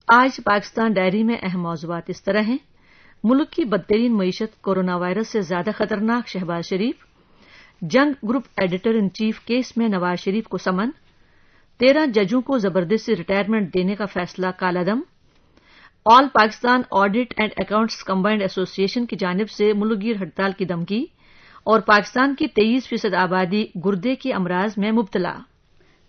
آج پاکستان ڈائری میں اہم موضوعات اس طرح ہیں: ملک کی بدترین معیشت کورونا وائرس سے زیادہ خطرناک شہباز شریف، جنگ group editor in chief case میں نواز شریف کو سمن، 13 ججوں کو زبردستی ریٹائرمنٹ دینے کا فیصلہ کالعدم، all Pakistan audit and accounts combined association کی جانب سے ملک گیر ہڑتال کی دھمکی، اور پاکستان کی 23% آبادی گردے کے امراض میں مبتلا۔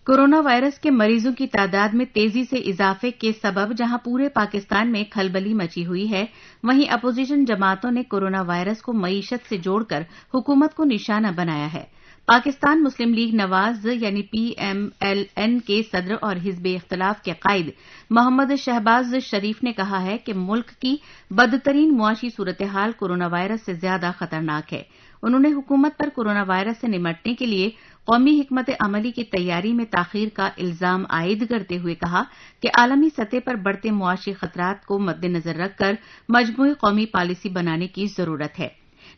کورونا وائرس کے مریضوں کی تعداد میں تیزی سے اضافے کے سبب جہاں پورے پاکستان میں کھلبلی مچی ہوئی ہے، وہیں اپوزیشن جماعتوں نے کورونا وائرس کو معیشت سے جوڑ کر حکومت کو نشانہ بنایا ہے۔ پاکستان مسلم لیگ نواز یعنی PMLN کے صدر اور حزب اختلاف کے قائد محمد شہباز شریف نے کہا ہے کہ ملک کی بدترین معاشی صورتحال کورونا وائرس سے زیادہ خطرناک ہے۔ انہوں نے حکومت پر کورونا وائرس سے نمٹنے کے لیے قومی حکمت عملی کی تیاری میں تاخیر کا الزام عائد کرتے ہوئے کہا کہ عالمی سطح پر بڑھتے معاشی خطرات کو مد نظر رکھ کر مجموعی قومی پالیسی بنانے کی ضرورت ہے۔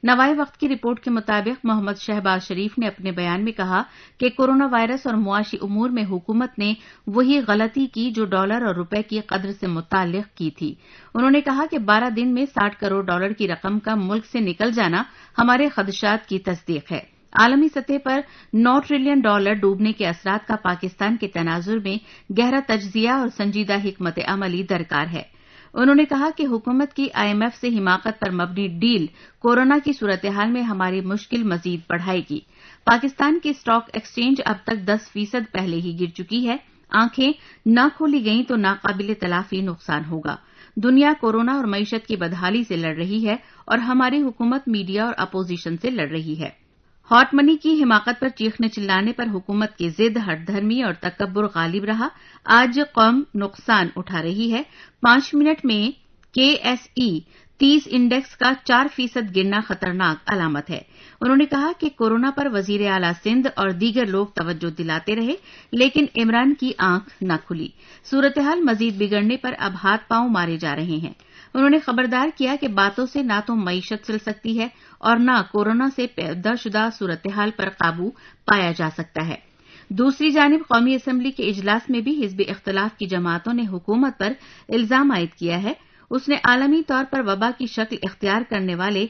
نوائے وقت کی رپورٹ کے مطابق محمد شہباز شریف نے اپنے بیان میں کہا کہ کورونا وائرس اور معاشی امور میں حکومت نے وہی غلطی کی جو ڈالر اور روپے کی قدر سے متعلق کی تھی۔ انہوں نے کہا کہ 12 دن میں $60 کروڑ کی رقم کا ملک سے نکل جانا ہمارے خدشات کی تصدیق ہے۔ عالمی سطح پر $9 ٹریلین ڈوبنے کے اثرات کا پاکستان کے تناظر میں گہرا تجزیہ اور سنجیدہ حکمت عملی درکار ہے۔ انہوں نے کہا کہ حکومت کی IMF سے حماقت پر مبنی ڈیل کورونا کی صورتحال میں ہماری مشکل مزید بڑھائے گی۔ پاکستان کی اسٹاک ایکسچینج اب تک 10% پہلے ہی گر چکی ہے۔ آنکھیں نہ کھولی گئیں تو ناقابل تلافی نقصان ہوگا۔ دنیا کورونا اور معیشت کی بدحالی سے لڑ رہی ہے اور ہماری حکومت میڈیا اور اپوزیشن سے لڑ رہی ہے۔ ہاٹ منی کی حماقت پر چیخنے چلانے پر حکومت کی ضد، ہٹ دھرمی اور تکبر غالب رہا۔ آج قوم نقصان اٹھا رہی ہے۔ 5 منٹ میں KSE 30 انڈیکس کا 4% گرنا خطرناک علامت ہے۔ انہوں نے کہا کہ کورونا پر وزیر اعلی سندھ اور دیگر لوگ توجہ دلاتے رہے لیکن عمران کی آنکھ نہ کھلی۔ صورتحال مزید بگڑنے پر اب ہاتھ پاؤں مارے جا رہے ہیں۔ انہوں نے خبردار کیا کہ باتوں سے نہ تو معیشت چل سکتی ہے اور نہ کورونا سے پیدا شدہ صورتحال پر قابو پایا جا سکتا ہے۔ دوسری جانب قومی اسمبلی کے اجلاس میں بھی حزب اختلاف کی جماعتوں نے حکومت پر الزام عائد کیا ہے۔ اس نے عالمی طور پر وبا کی شکل اختیار کرنے والے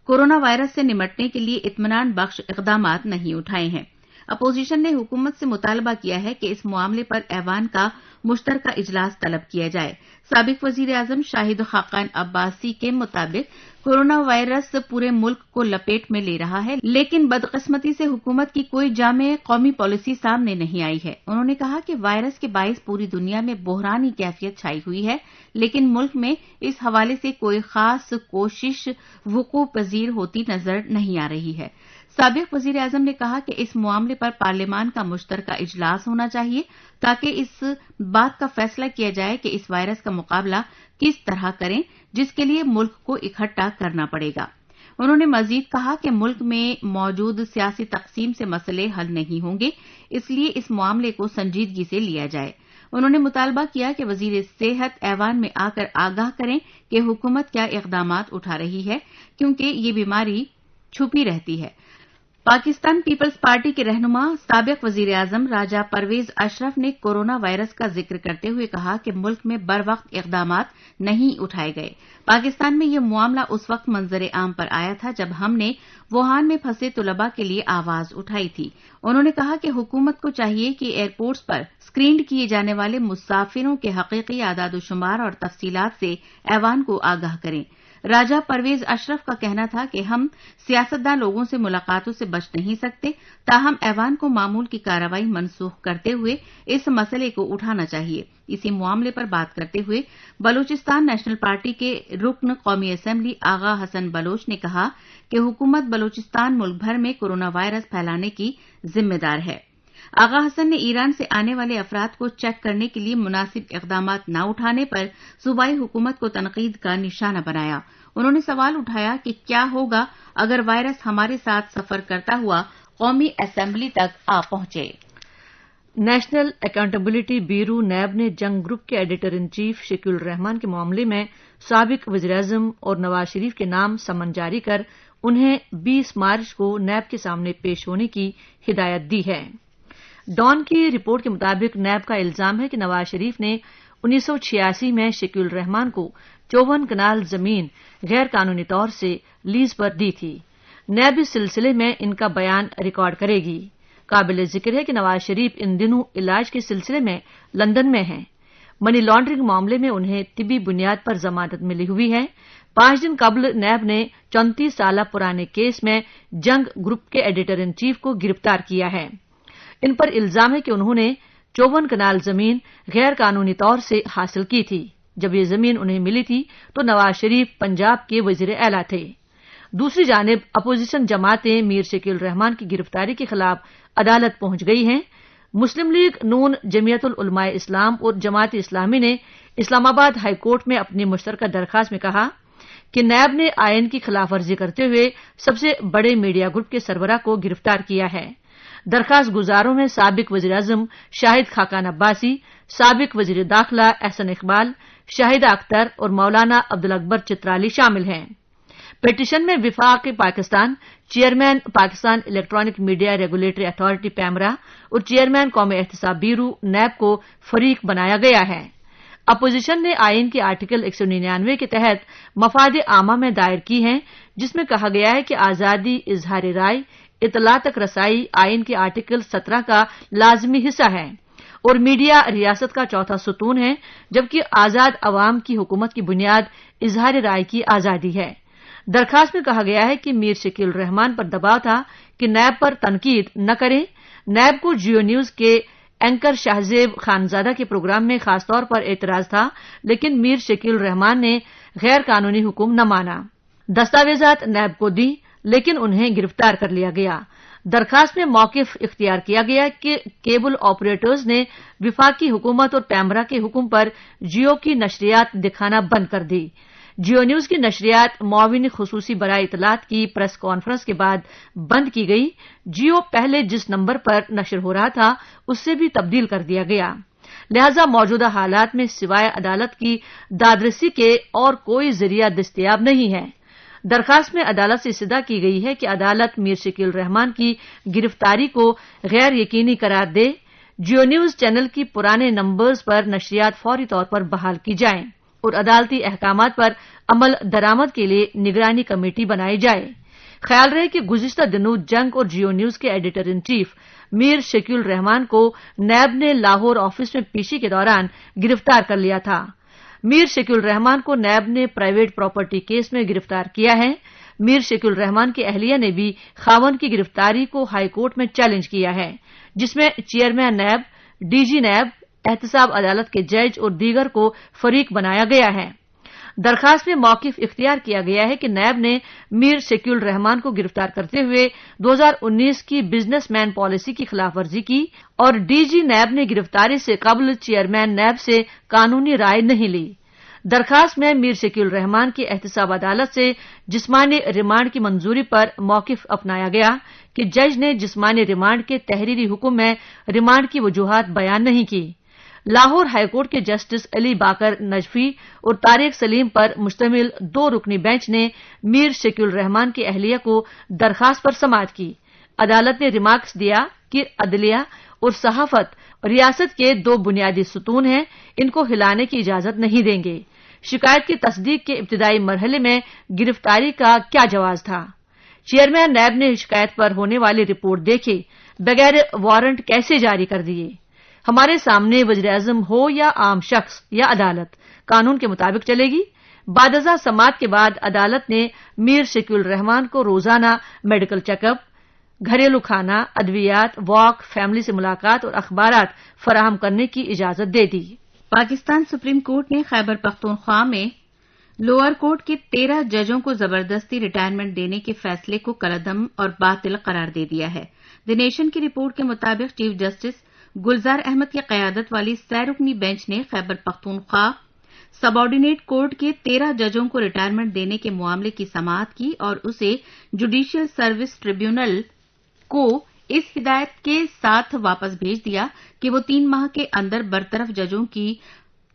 کورونا وائرس سے نمٹنے کے لیے اطمینان بخش اقدامات نہیں اٹھائے ہیں۔ اپوزیشن نے حکومت سے مطالبہ کیا ہے کہ اس معاملے پر ایوان کا مشترکہ اجلاس طلب کیا جائے۔ سابق وزیر اعظم شاہد خاقان عباسی کے مطابق کورونا وائرس پورے ملک کو لپیٹ میں لے رہا ہے لیکن بدقسمتی سے حکومت کی کوئی جامع قومی پالیسی سامنے نہیں آئی ہے۔ انہوں نے کہا کہ وائرس کے باعث پوری دنیا میں بحرانی کیفیت چھائی ہوئی ہے لیکن ملک میں اس حوالے سے کوئی خاص کوشش وقوع پذیر ہوتی نظر نہیں آ رہی ہے۔ سابق وزیر اعظم نے کہا کہ اس معاملے پر پارلیمان کا مشترکہ اجلاس ہونا چاہیے تاکہ اس بات کا فیصلہ کیا جائے کہ اس وائرس کا مقابلہ کس طرح کریں جس کے لیے ملک کو اکٹھا کرنا پڑے گا۔ انہوں نے مزید کہا کہ ملک میں موجود سیاسی تقسیم سے مسئلے حل نہیں ہوں گے، اس لیے اس معاملے کو سنجیدگی سے لیا جائے۔ انہوں نے مطالبہ کیا کہ وزیر صحت ایوان میں آ کر آگاہ کریں کہ حکومت کیا اقدامات اٹھا رہی ہے کیونکہ یہ بیماری چھپی رہتی ہے۔ پاکستان پیپلز پارٹی کے رہنما سابق وزیر اعظم راجہ پرویز اشرف نے کورونا وائرس کا ذکر کرتے ہوئے کہا کہ ملک میں بروقت اقدامات نہیں اٹھائے گئے۔ پاکستان میں یہ معاملہ اس وقت منظر عام پر آیا تھا جب ہم نے ووہان میں پھنسے طلباء کے لیے آواز اٹھائی تھی۔ انہوں نے کہا کہ حکومت کو چاہیے کہ ایئرپورٹس پر اسکرینڈ کیے جانے والے مسافروں کے حقیقی اعداد و شمار اور تفصیلات سے ایوان کو آگاہ کریں۔ راجہ پرویز اشرف کا کہنا تھا کہ ہم سیاستداں لوگوں سے ملاقاتوں سے بچ نہیں سکتے، تاہم ایوان کو معمول کی کارروائی منسوخ کرتے ہوئے اس مسئلے کو اٹھانا چاہیے۔ اسی معاملے پر بات کرتے ہوئے بلوچستان نیشنل پارٹی کے رکن قومی اسمبلی آغا حسن بلوچ نے کہا کہ حکومت بلوچستان ملک بھر میں کورونا وائرس پھیلانے کی ذمہ دار ہے۔ آغا حسن نے ایران سے آنے والے افراد کو چیک کرنے کے لیے مناسب اقدامات نہ اٹھانے پر صوبائی حکومت کو تنقید کا نشانہ بنایا۔ انہوں نے سوال اٹھایا کہ کیا ہوگا اگر وائرس ہمارے ساتھ سفر کرتا ہوا قومی اسمبلی تک آ پہنچے۔ نیشنل اکاؤنٹیبلٹی بیورو نیب نے جنگ گروپ کے ایڈیٹر ان چیف شکیل الرحمان کے معاملے میں سابق وزیر اعظم اور نواز شریف کے نام سمن جاری کر انہیں 20 مارچ کو نیب کے سامنے پیش ہونے کی ہدایت دی ہے۔ ڈان کی رپورٹ کے مطابق نیب کا الزام ہے کہ نواز شریف نے 1986 में शकील रहमान को 54 कनाल जमीन गैर कानूनी तौर से लीज पर दी थी। नैब इस सिलसिले में इनका बयान रिकॉर्ड करेगी। काबिल जिक्र है कि नवाज शरीफ इन दिनों इलाज के सिलसिले में लंदन में हैं। मनी लॉन्ड्रिंग मामले में उन्हें तिब्बी बुनियाद पर जमानत मिली हुई है। 5 दिन कबल नैब ने 34 साल पुराने केस में जंग ग्रुप के एडिटर इन चीफ को गिरफ्तार किया है। इन पर इल्जाम है कि उन्होंने 54 कनाल जमीन गैर कानूनी तौर से हासिल की थी। जब ये जमीन उन्हें मिली थी तो नवाज शरीफ पंजाब के वजीर आला थे। दूसरी जानिब अपोजिशन जमातें मीर शकील रहमान की गिरफ्तारी के खिलाफ अदालत पहुंच गई हैं। मुस्लिम लीग नून, जमीयतुल उलमाए इस्लाम और जमात इस्लामी ने इस्लामाबाद हाईकोर्ट में अपनी मुश्तरका दरखास्त में कहा कि नैब ने आईन की खिलाफवर्जी करते हुए सबसे बड़े मीडिया ग्रुप के सरबराह को गिरफ्तार किया है। दरखास्त गुजारों में साबिक वजीर आजम शाहिद खाकान अब्बासी, साबिक वजीर दाखिला एहसन इकबाल, शाहिदा अख्तर और मौलाना अब्दुल अकबर चित्राली शामिल हैं। पिटीशन में विफाक Pakistan, chairman Pakistan electronic media regulatory authority PEMRA और चेयरमैन कौमी एहतसाब ब्यूरो नैब को फरीक बनाया गया है। अपोजिशन ने आईन के आर्टिकल 199 के तहत मफाद आमा में दायर की है, जिसमें कहा गया है कि आजादी इजहार राय, इतला तक रसाई आईन के आर्टिकल 17 का लाजमी हिस्सा है और मीडिया रियासत का चौथा सुतून है, जबकि आजाद अवाम की हुकूमत की बुनियाद इजहार राय की आजादी है। दरखास्त में कहा गया है कि मीर शकील रहमान पर दबाव था कि नैब पर तनकीद न करें। नैब को जियो न्यूज के एंकर शाहजेब खानजादा के प्रोग्राम में खासतौर पर एतराज था, लेकिन मीर शकील रहमान ने गैर कानूनी हुक्म न माना। दस्तावेजात नैब को दी, लेकिन उन्हें गिरफ्तार कर लिया गया। दरखास्त में मौकिफ इख्तियार किया गया कि केबल ऑपरेटर्स ने विफाकी हुकूमत और पैमरा के हुक्म पर जियो की नशरियात दिखाना बंद कर दी। जियो न्यूज की नशरियात मुआविन खुसूसी बराए इतलात की प्रेस कॉन्फ्रेंस के बाद बंद की गई। जियो पहले जिस नंबर पर नशर हो रहा था उससे भी तब्दील कर दिया गया। लिहाजा मौजूदा हालात में सिवाय अदालत की दादरसी के और कोई जरिया दस्तयाब नहीं है। दरखास्त में अदालत से इस्तदा की गई है कि अदालत मीर शकील रहमान की गिरफ्तारी को गैर यकीनी करार दे। जियो न्यूज चैनल की पुराने नंबर्स पर नशरियात फौरी तौर पर बहाल की जाएं और अदालती अहकामात पर अमल दरामद के लिए निगरानी कमेटी बनाई जाए। ख्याल रहे कि गुज़िश्ता दिनों जंग और जियो न्यूज के editor in chief Mir Shakeel Rahman को नैब ने लाहौर ऑफिस में पेशी के दौरान गिरफ्तार कर लिया था। मीर शकील रहमान को नैब ने प्राइवेट प्रॉपर्टी केस में गिरफ्तार किया है। मीर शकील रहमान की अहलिया ने भी खावन की गिरफ्तारी को हाईकोर्ट में चैलेंज किया है, जिसमें चेयरमैन नैब, डीजी नैब, एहतसाब अदालत के जज और दीगर को फरीक बनाया गया है। दरखास्त में मौकिफ इख्तियार किया गया है कि नैब ने मीर शकील रहमान को गिरफ्तार करते हुए 2019 की बिजनेसमैन पॉलिसी की खिलाफवर्जी की और डीजी नैब ने गिरफ्तारी से कबल चेयरमैन नैब से कानूनी राय नहीं ली। दरखास्त में मीर शकील रहमान की एहतसाब अदालत से जिस्मानी रिमांड की मंजूरी पर मौकिफ अपनाया गया कि जज ने जिस्मानी रिमांड के तहरीरी हुक्म में रिमांड की वजूहात बयान नहीं की। लाहौर हाईकोर्ट के जस्टिस अली बाकर नजफी और तारिक सलीम पर मुश्तमिल 2 रुकनी बेंच ने मीर शकील रहमान की अहलिया को दरखास्त पर समाअत की। अदालत ने रिमार्क्स दिया कि अदलिया और सहाफत रियासत के 2 बुनियादी सुतून हैं, इनको हिलाने की इजाजत नहीं देंगे। शिकायत की तस्दीक के इब्तिदाई मरहले में गिरफ्तारी का क्या जवाज था? चेयरमैन नैब ने शिकायत पर होने वाली रिपोर्ट देखी, बगैर वारंट कैसे जारी कर दिए? हमारे सामने वज़ीर-ए-आज़म हो या आम शख्स या अदालत, कानून के मुताबिक चलेगी। बादजा समाअत के बाद अदालत ने मीर शकील रहमान को रोजाना मेडिकल चेकअप, घरेलू खाना, अद्वियात, वॉक, फैमिली से मुलाकात और अखबारात फराहम करने की इजाजत दे दी। पाकिस्तान सुप्रीम कोर्ट ने खैबर पख्तूनख्वा में लोअर कोर्ट के 13 जजों को जबरदस्ती रिटायरमेंट देने के फैसले को कलअदम और बातिल करार दे दिया है। द नेशन की रिपोर्ट के मुताबिक चीफ जस्टिस गुलजार अहमद की कयादत वाली 6 रुकनी बेंच ने खैबर पख्तूनख्वा सबऑर्डिनेट कोर्ट के 13 जजों को रिटायरमेंट देने के मामले की समाअत की और उसे जुडिशियल सर्विस ट्रिब्यूनल को इस हिदायत के साथ वापस भेज दिया कि वो 3 माह के अंदर बरतरफ जजों की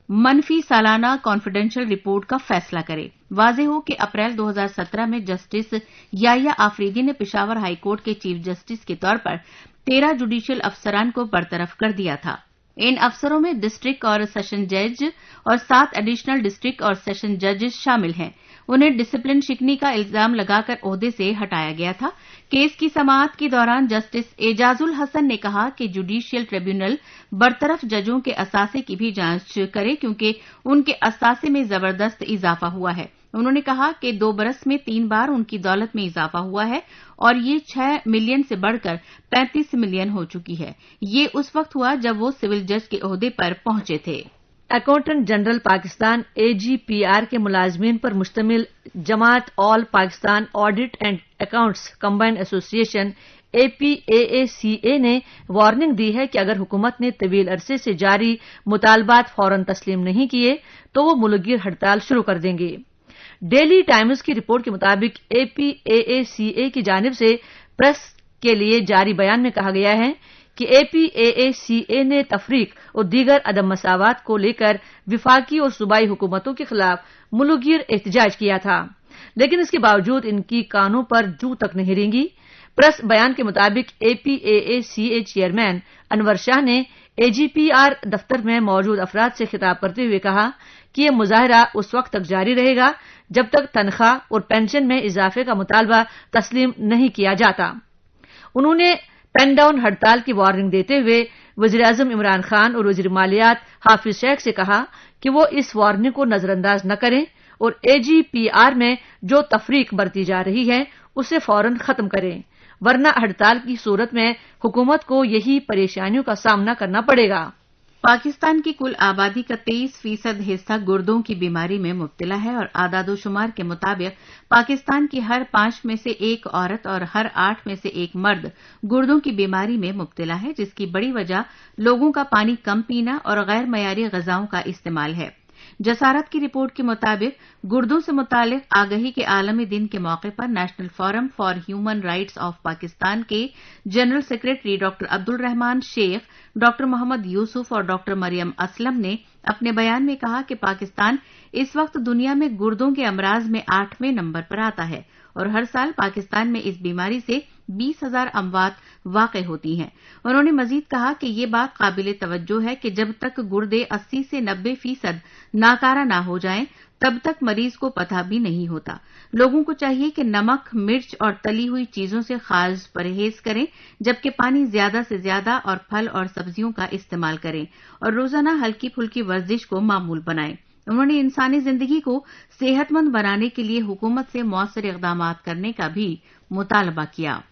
मनफी सालाना कॉन्फिडेंशियल रिपोर्ट का फैसला करे। वाज़ेह हो कि अप्रैल 2017 में जस्टिस याया आफरीदी ने पेशावर हाईकोर्ट के चीफ जस्टिस के तौर पर 13 जुडिशियल अफसरान को बरतरफ कर दिया था। इन अफसरों में डिस्ट्रिक्ट और सेशन जज और 7 एडिशनल डिस्ट्रिक्ट और सेशन जजेस शामिल हैं। उन्हें डिसिप्लिन शिकनी का इल्जाम लगाकर ओहदे से हटाया गया था। केस की समाअत के दौरान जस्टिस एजाजुल हसन ने कहा कि जुडिशियल ट्रिब्यूनल बरतरफ जजों के असासे की भी जांच करे क्योंकि उनके असासे में जबरदस्त इजाफा हुआ है। उन्होंने कहा कि 2 बरस में 3 बार उनकी दौलत में इजाफा हुआ है और ये 6 मिलियन से बढ़कर 35 मिलियन हो चुकी है। ये उस वक्त हुआ जब वो सिविल जज के ओहदे पर पहुंचे थे। अकाउंटेंट जनरल पाकिस्तान AGPR के मुलाजमीन पर मुश्तमिल जमात all Pakistan audit and accounts combined association APAACA ने वार्निंग दी है कि अगर हुकूमत ने तवील अरसे से जारी मुतालबात फौरन तस्लीम नहीं किए तो वो मुल्कगीर हड़ताल शुरू कर देंगे। डेली टाइम्स की रिपोर्ट के मुताबिक APAACA की जानिब से प्रेस के लिए जारी बयान में कहा गया है कि APAACA ने तफरीक और दीगर अदम मसावात को लेकर विफाकी और सूबाई हुकूमतों के खिलाफ मुल्कगीर एहतजाज किया था, लेकिन इसके बावजूद इनकी कानों पर जू तक नहीं रेंगी। प्रेस बयान के मुताबिक APAACA चेयरमैन अनवर शाह ने AGPR दफ्तर में मौजूद अफराद से खिताब करते हुए कहा कि यह मुजाहरा उस वक्त तक जारी रहेगा जब तक तनख्वाह और पेंशन में इजाफे का मुतालबा तस्लीम नहीं किया जाता। उन्होंने पेन डाउन हड़ताल की वार्निंग देते हुए वज़ीर-ए-आज़म इमरान खान और वज़ीर मालियात हाफिज शेख से कहा कि वो इस वार्निंग को नजरअंदाज न करें और AGPR में जो तफरीक बरती जा रही है उसे फौरन खत्म करें, वरना हड़ताल की सूरत में हुकूमत को यही परेशानियों का सामना करना पड़ेगा। पाकिस्तान की कुल आबादी का 23% हिस्सा गुर्दों की बीमारी में मुब्तला है और आदादोशुमार के मुताबिक पाकिस्तान की हर 5 में से 1 औरत और हर 8 में से 1 मर्द गुर्दों की बीमारी में मुब्तला है, जिसकी बड़ी वजह लोगों का पानी कम पीना और गैर मयारी ग़िज़ाओं का इस्तेमाल है। जसारत की रिपोर्ट के मुताबिक गुर्दों से मुतालिक आगही के आलमी दिन के मौके पर national forum for human rights of Pakistan के general secretary doctor Abdul Rahman Sheikh, doctor Mohammad Yusuf और डॉक्टर मरियम असलम ने अपने बयान में कहा कि पाकिस्तान इस वक्त दुनिया में गुर्दों के अमराज में 8वें नंबर पर आता है और हर साल पाकिस्तान में इस बीमारी से 20,000 अमवात वाक़ होती हैं। उन्होंने मजीद कहा कि ये बात काबिल तवज्जो है कि जब तक गुर्दे 80 से 90% नाकारा ना हो जाएं, तब तक मरीज को पता भी नहीं होता। लोगों को चाहिए कि नमक, मिर्च और तली हुई चीजों से खास परहेज करें, जबकि पानी ज्यादा से ज्यादा और फल और सब्जियों का इस्तेमाल करें और रोजाना हल्की फुल्की वर्जिश को मामूल बनाएं। उन्होंने इंसानी जिंदगी को सेहतमंद बनाने के लिए हुकूमत से मौसर इक़दामात करने का भी मुतालबा किया।